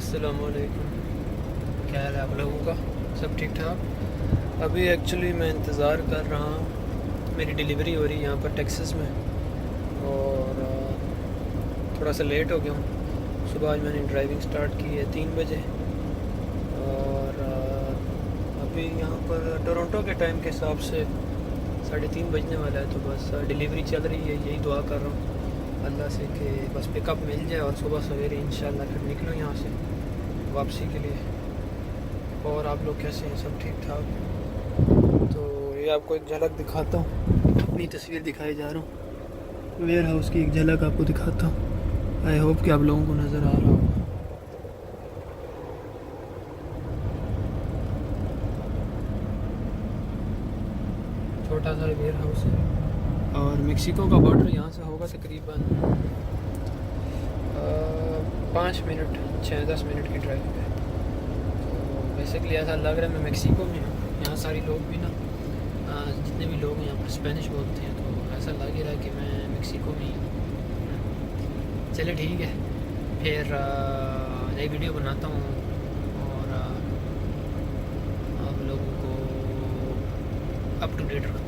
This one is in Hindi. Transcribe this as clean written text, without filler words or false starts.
अस्सलामुअलैकुम। क्या हाल है आप लोगों का? सब ठीक ठाक? अभी एक्चुअली मैं इंतज़ार कर रहा हूँ, मेरी डिलीवरी हो रही है यहाँ पर टेक्सास में, और थोड़ा सा लेट हो गया हूँ। सुबह आज मैंने ड्राइविंग स्टार्ट की है 3 बजे, और अभी यहाँ पर टोरंटो के टाइम के हिसाब से 3:30 बजने वाला है। तो बस डिलीवरी चल रही है, यही दुआ कर रहा हूँ अल्लाह से कि बस पिकअप मिल जाए और सुबह सवेरे इंशाल्लाह फिर निकलूँ यहाँ से वापसी के लिए। और आप लोग कैसे हैं? सब ठीक ठाक? तो ये आपको एक झलक दिखाता हूँ, अपनी तस्वीर दिखाई जा रहा हूँ, वेयर हाउस की एक झलक आपको दिखाता हूँ। आई होप कि आप लोगों को नज़र आ रहा होगा। छोटा सा वेयर हाउस है, और मेक्सिको का बॉर्डर यहाँ से होगा तकरीबन 5 मिनट 6-10 मिनट की ड्राइव है। तो बेसिकली ऐसा लग रहा है मैं मेक्सिको में हूँ। यहाँ सारे लोग भी ना, जितने भी लोग यहाँ पर स्पेनिश बोलते हैं, तो ऐसा लग ही रहा है कि मैं मेक्सिको में ही हूँ। चलिए ठीक है, फिर नई वीडियो बनाता हूँ और आप लोगों को अप टू डेट रखता हूँ।